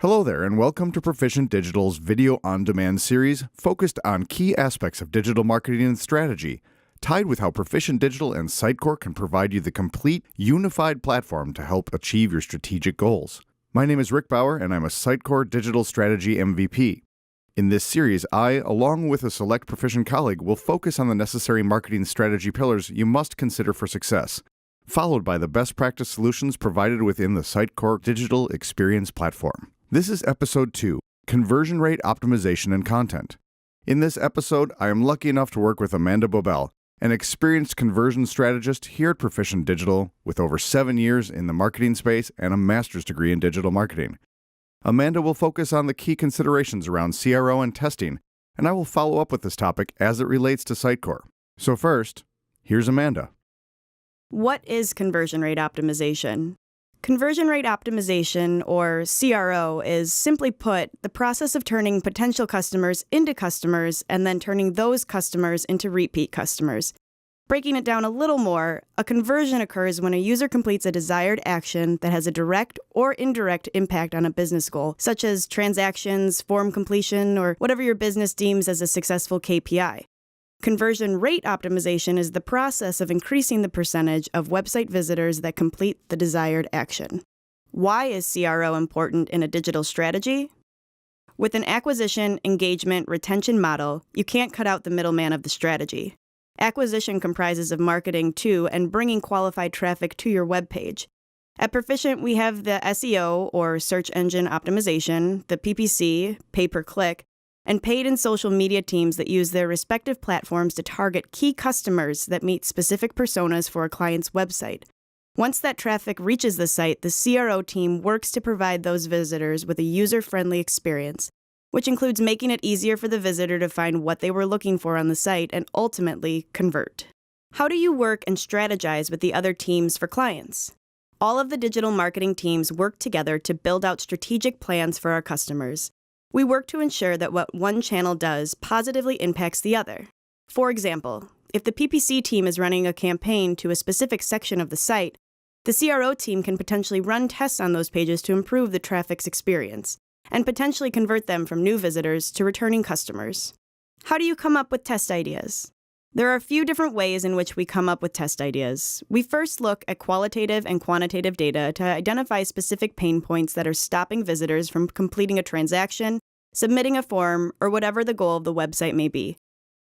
Hello there, and welcome to Perficient Digital's Video On Demand series focused on key aspects of digital marketing and strategy, tied with how Perficient Digital and Sitecore can provide you the complete, unified platform to help achieve your strategic goals. My name is Rick Bauer, and I'm a Sitecore Digital Strategy MVP. In this series, I, along with a select Perficient colleague, will focus on the necessary marketing strategy pillars you must consider for success, followed by the best practice solutions provided within the Sitecore Digital Experience platform. This is Episode 2, Conversion Rate Optimization and Content. In this episode, I am lucky enough to work with Amanda Bobel, an experienced conversion strategist here at Perficient Digital with over 7 years in the marketing space and a master's degree in digital marketing. Amanda will focus on the key considerations around CRO and testing, and I will follow up with this topic as it relates to Sitecore. So first, here's Amanda. What is conversion rate optimization? Conversion rate optimization, or CRO, is simply put the process of turning potential customers into customers and then turning those customers into repeat customers. Breaking it down a little more, a conversion occurs when a user completes a desired action that has a direct or indirect impact on a business goal, such as transactions, form completion, or whatever your business deems as a successful KPI. Conversion rate optimization is the process of increasing the percentage of website visitors that complete the desired action. Why is CRO important in a digital strategy? With an acquisition, engagement, retention model, you can't cut out the middleman of the strategy. Acquisition comprises of marketing to and bringing qualified traffic to your web page. At Perficient, we have the SEO, or search engine optimization, the PPC, pay-per-click, and paid and social media teams that use their respective platforms to target key customers that meet specific personas for a client's website. Once that traffic reaches the site, the CRO team works to provide those visitors with a user-friendly experience, which includes making it easier for the visitor to find what they were looking for on the site and ultimately convert. How do you work and strategize with the other teams for clients? All of the digital marketing teams work together to build out strategic plans for our customers. We work to ensure that what one channel does positively impacts the other. For example, if the PPC team is running a campaign to a specific section of the site, the CRO team can potentially run tests on those pages to improve the traffic's experience and potentially convert them from new visitors to returning customers. How do you come up with test ideas? There are a few different ways in which we come up with test ideas. We first look at qualitative and quantitative data to identify specific pain points that are stopping visitors from completing a transaction, submitting a form, or whatever the goal of the website may be.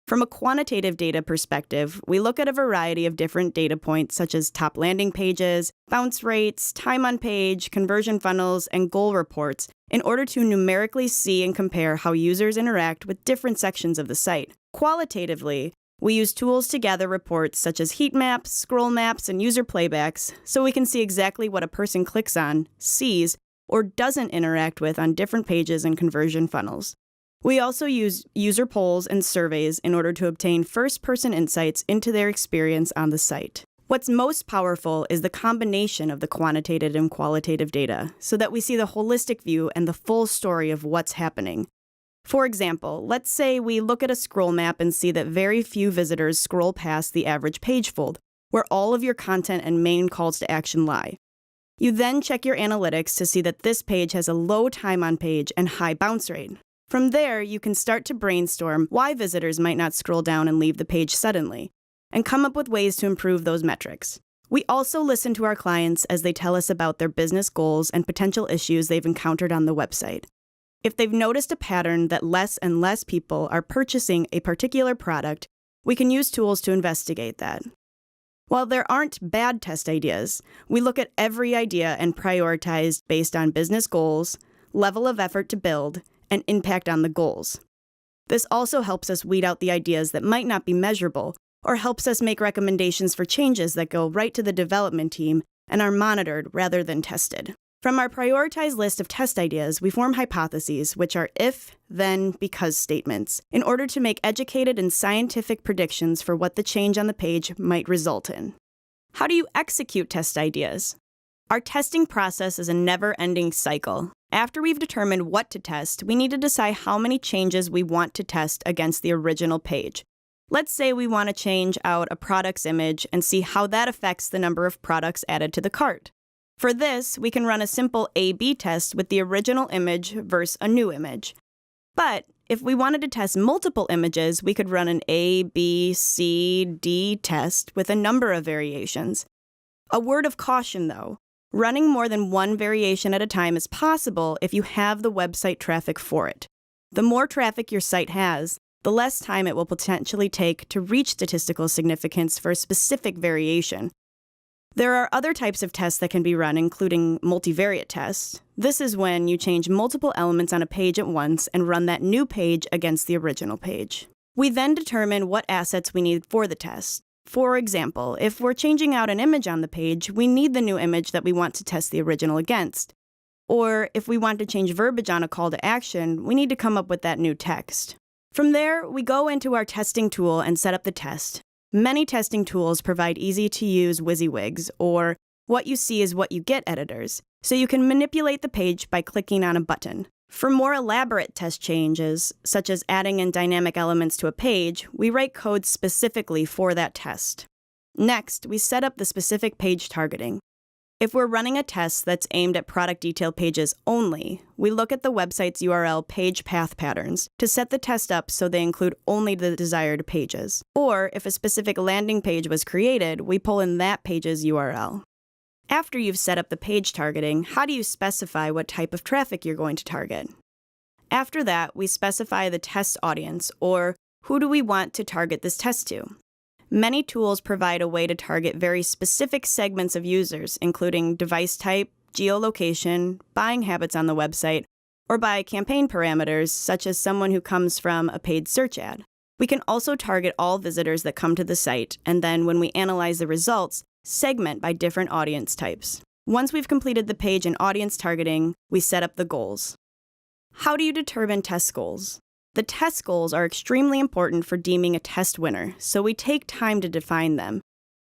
From a quantitative data perspective, we look at a variety of different data points such as top landing pages, bounce rates, time on page, conversion funnels, and goal reports in order to numerically see and compare how users interact with different sections of the site. Qualitatively, we use tools to gather reports such as heat maps, scroll maps, and user playbacks so we can see exactly what a person clicks on, sees, or doesn't interact with on different pages and conversion funnels. We also use user polls and surveys in order to obtain first-person insights into their experience on the site. What's most powerful is the combination of the quantitative and qualitative data so that we see the holistic view and the full story of what's happening. For example, let's say we look at a scroll map and see that very few visitors scroll past the average page fold, where all of your content and main calls to action lie. You then check your analytics to see that this page has a low time on page and high bounce rate. From there, you can start to brainstorm why visitors might not scroll down and leave the page suddenly, and come up with ways to improve those metrics. We also listen to our clients as they tell us about their business goals and potential issues they've encountered on the website. If they've noticed a pattern that less and less people are purchasing a particular product, we can use tools to investigate that. While there aren't bad test ideas, we look at every idea and prioritize based on business goals, level of effort to build, and impact on the goals. This also helps us weed out the ideas that might not be measurable, or helps us make recommendations for changes that go right to the development team and are monitored rather than tested. From our prioritized list of test ideas, we form hypotheses, which are if, then, because statements, in order to make educated and scientific predictions for what the change on the page might result in. How do you execute test ideas? Our testing process is a never-ending cycle. After we've determined what to test, we need to decide how many changes we want to test against the original page. Let's say we want to change out a product's image and see how that affects the number of products added to the cart. For this, we can run a simple A/B test with the original image versus a new image. But if we wanted to test multiple images, we could run an A, B, C, D test with a number of variations. A word of caution, though. Running more than one variation at a time is possible if you have the website traffic for it. The more traffic your site has, the less time it will potentially take to reach statistical significance for a specific variation. There are other types of tests that can be run, including multivariate tests. This is when you change multiple elements on a page at once and run that new page against the original page. We then determine what assets we need for the test. For example, if we're changing out an image on the page, we need the new image that we want to test the original against. Or if we want to change verbiage on a call to action, we need to come up with that new text. From there, we go into our testing tool and set up the test. Many testing tools provide easy-to-use WYSIWYGs, or what you see is what you get editors, so you can manipulate the page by clicking on a button. For more elaborate test changes, such as adding in dynamic elements to a page, we write code specifically for that test. Next, we set up the specific page targeting. If we're running a test that's aimed at product detail pages only, we look at the website's URL page path patterns to set the test up so they include only the desired pages. Or if a specific landing page was created, we pull in that page's URL. After you've set up the page targeting, how do you specify what type of traffic you're going to target? After that, we specify the test audience, or who do we want to target this test to? Many tools provide a way to target very specific segments of users, including device type, geolocation, buying habits on the website, or by campaign parameters, such as someone who comes from a paid search ad. We can also target all visitors that come to the site, and then when we analyze the results, segment by different audience types. Once we've completed the page and audience targeting, we set up the goals. How do you determine test goals? The test goals are extremely important for deeming a test winner, so we take time to define them.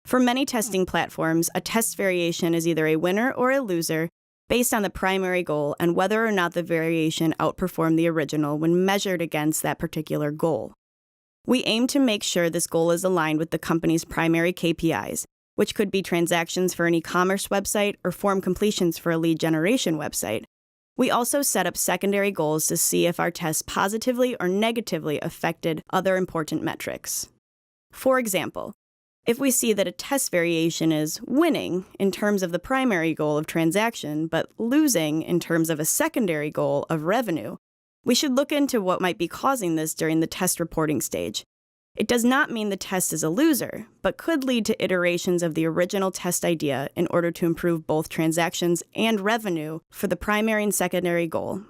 For many testing platforms, a test variation is either a winner or a loser based on the primary goal and whether or not the variation outperformed the original when measured against that particular goal. We aim to make sure this goal is aligned with the company's primary KPIs, which could be transactions for an e-commerce website or form completions for a lead generation website. We also set up secondary goals to see if our test positively or negatively affected other important metrics. For example, if we see that a test variation is winning in terms of the primary goal of transaction, but losing in terms of a secondary goal of revenue, we should look into what might be causing this during the test reporting stage. It does not mean the test is a loser, but could lead to iterations of the original test idea in order to improve both transactions and revenue for the primary and secondary goal.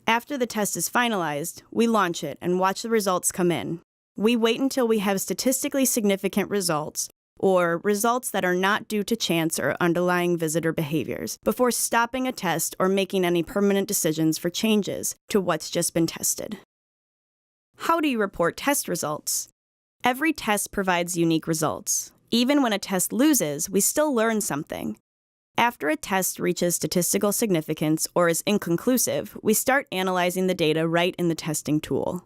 After the test is finalized, we launch it and watch the results come in. We wait until we have statistically significant results, or results that are not due to chance or underlying visitor behaviors, before stopping a test or making any permanent decisions for changes to what's just been tested. How do you report test results? Every test provides unique results. Even when a test loses, we still learn something. After a test reaches statistical significance or is inconclusive, we start analyzing the data right in the testing tool.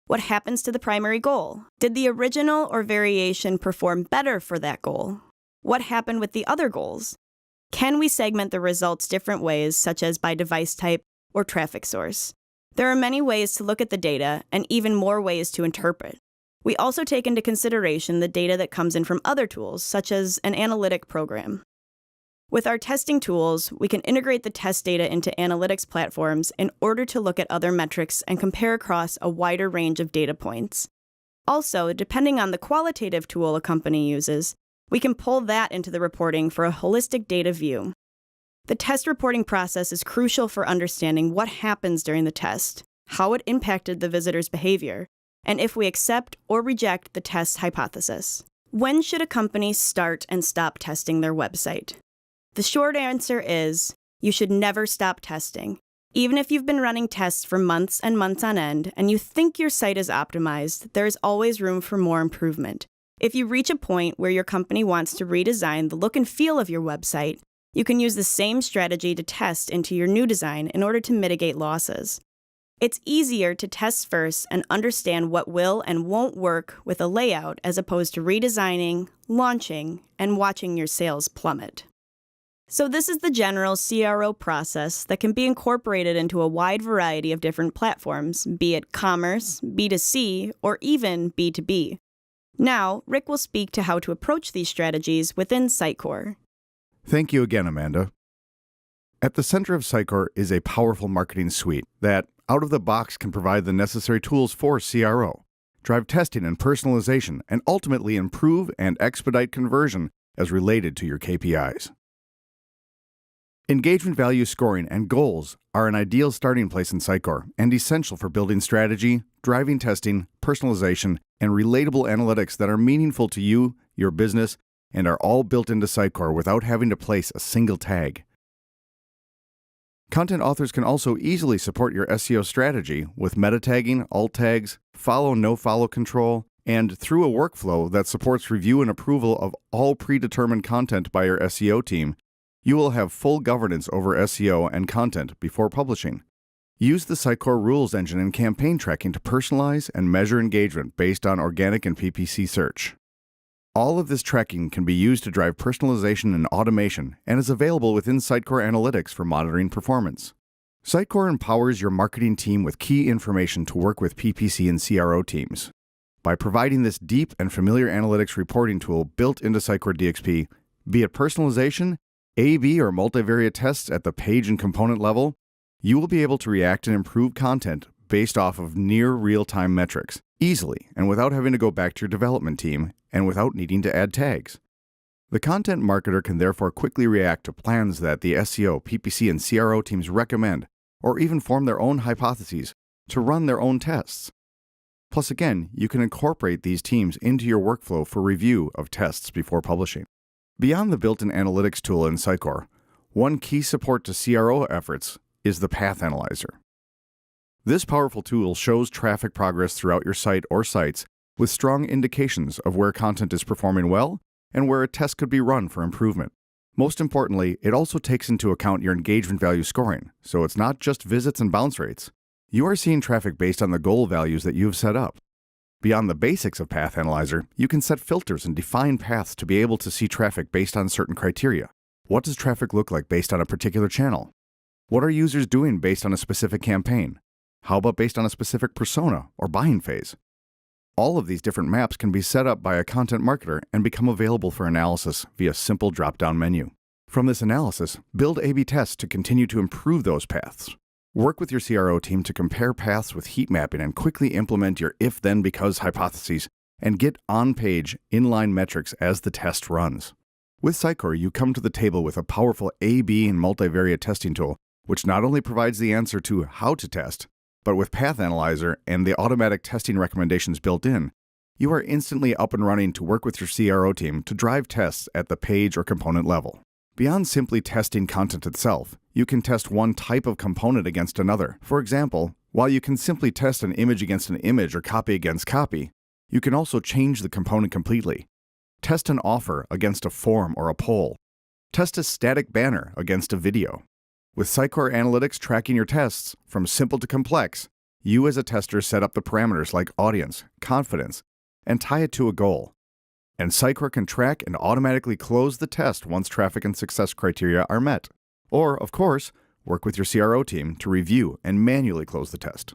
What happens to the primary goal? Did the original or variation perform better for that goal? What happened with the other goals? Can we segment the results different ways, such as by device type or traffic source? There are many ways to look at the data and even more ways to interpret. We also take into consideration the data that comes in from other tools, such as an analytic program. With our testing tools, we can integrate the test data into analytics platforms in order to look at other metrics and compare across a wider range of data points. Also, depending on the qualitative tool a company uses, we can pull that into the reporting for a holistic data view. The test reporting process is crucial for understanding what happens during the test, how it impacted the visitor's behavior, and if we accept or reject the test hypothesis. When should a company start and stop testing their website? The short answer is, you should never stop testing. Even if you've been running tests for months and months on end, and you think your site is optimized, there is always room for more improvement. If you reach a point where your company wants to redesign the look and feel of your website, you can use the same strategy to test into your new design in order to mitigate losses. It's easier to test first and understand what will and won't work with a layout as opposed to redesigning, launching, and watching your sales plummet. So this is the general CRO process that can be incorporated into a wide variety of different platforms, be it commerce, B2C, or even B2B. Now, Rick will speak to how to approach these strategies within Sitecore. Thank you again, Amanda. At the center of Sitecore is a powerful marketing suite that, out of the box, can provide the necessary tools for CRO, drive testing and personalization, and ultimately improve and expedite conversion as related to your KPIs. Engagement value scoring and goals are an ideal starting place in Sitecore and essential for building strategy, driving testing, personalization, and relatable analytics that are meaningful to you, your business, and are all built into Sitecore without having to place a single tag. Content authors can also easily support your SEO strategy with meta tagging, alt tags, follow-no-follow control, and through a workflow that supports review and approval of all predetermined content by your SEO team. You will have full governance over SEO and content before publishing. Use the Sitecore rules engine and campaign tracking to personalize and measure engagement based on organic and PPC search. All of this tracking can be used to drive personalization and automation and is available within Sitecore Analytics for monitoring performance. Sitecore empowers your marketing team with key information to work with PPC and CRO teams. By providing this deep and familiar analytics reporting tool built into Sitecore DXP, be it personalization, A/B or multivariate tests at the page and component level, you will be able to react and improve content based off of near real-time metrics, easily and without having to go back to your development team and without needing to add tags. The content marketer can therefore quickly react to plans that the SEO, PPC, and CRO teams recommend, or even form their own hypotheses to run their own tests. Plus, again, you can incorporate these teams into your workflow for review of tests before publishing. Beyond the built-in analytics tool in Sitecore, one key support to CRO efforts is the Path Analyzer. This powerful tool shows traffic progress throughout your site or sites with strong indications of where content is performing well and where a test could be run for improvement. Most importantly, it also takes into account your engagement value scoring, so it's not just visits and bounce rates. You are seeing traffic based on the goal values that you have set up. Beyond the basics of Path Analyzer, you can set filters and define paths to be able to see traffic based on certain criteria. What does traffic look like based on a particular channel? What are users doing based on a specific campaign? How about based on a specific persona or buying phase? All of these different maps can be set up by a content marketer and become available for analysis via a simple drop-down menu. From this analysis, build A/B tests to continue to improve those paths. Work with your CRO team to compare paths with heat mapping and quickly implement your if-then-because hypotheses and get on-page, inline metrics as the test runs. With Sitecore, you come to the table with a powerful A/B and multivariate testing tool, which not only provides the answer to how to test, but with Path Analyzer and the automatic testing recommendations built in, you are instantly up and running to work with your CRO team to drive tests at the page or component level. Beyond simply testing content itself, you can test one type of component against another. For example, while you can simply test an image against an image or copy against copy, you can also change the component completely. Test an offer against a form or a poll. Test a static banner against a video. With Sitecore Analytics tracking your tests from simple to complex, you as a tester set up the parameters like audience, confidence, and tie it to a goal. And Sitecore can track and automatically close the test once traffic and success criteria are met. Or, of course, work with your CRO team to review and manually close the test.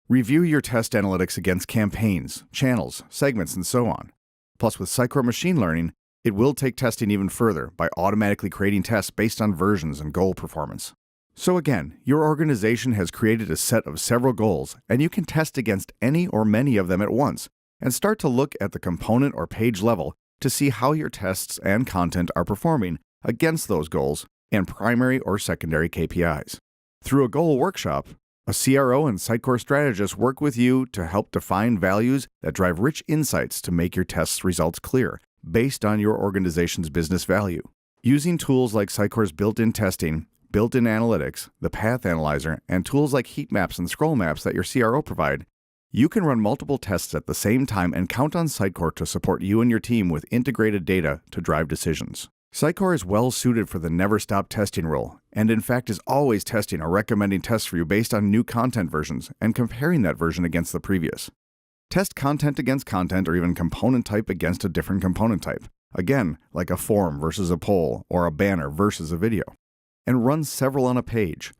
Review your test analytics against campaigns, channels, segments, and so on. Plus, with Sitecore Machine Learning, it will take testing even further by automatically creating tests based on versions and goal performance. So again, your organization has created a set of several goals, and you can test against any or many of them at once, and start to look at the component or page level to see how your tests and content are performing against those goals and primary or secondary KPIs. Through a goal workshop, a CRO and Sitecore strategist work with you to help define values that drive rich insights to make your tests results clear based on your organization's business value. Using tools like Sitecore's built-in testing, built-in analytics, the Path Analyzer, and tools like heat maps and scroll maps that your CRO provide, you can run multiple tests at the same time and count on Sitecore to support you and your team with integrated data to drive decisions. Sitecore is well suited for the never stop testing role, and in fact is always testing or recommending tests for you based on new content versions and comparing that version against the previous. Test content against content or even component type against a different component type. again, like a form versus a poll or a banner versus a video, and run several on a page.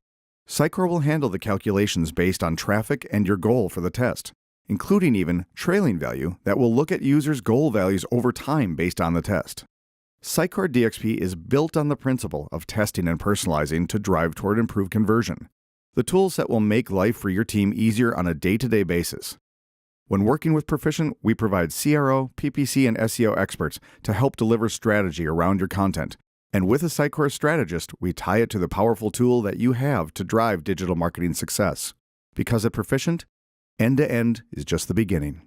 Sitecore will handle the calculations based on traffic and your goal for the test, including even trailing value that will look at users' goal values over time based on the test. Sitecore DXP is built on the principle of testing and personalizing to drive toward improved conversion, the toolset will make life for your team easier on a day-to-day basis. When working with Perficient, we provide CRO, PPC, and SEO experts to help deliver strategy around your content. And with a Sitecore Strategist, we tie it to the powerful tool that you have to drive digital marketing success. Because at Perficient, end-to-end is just the beginning.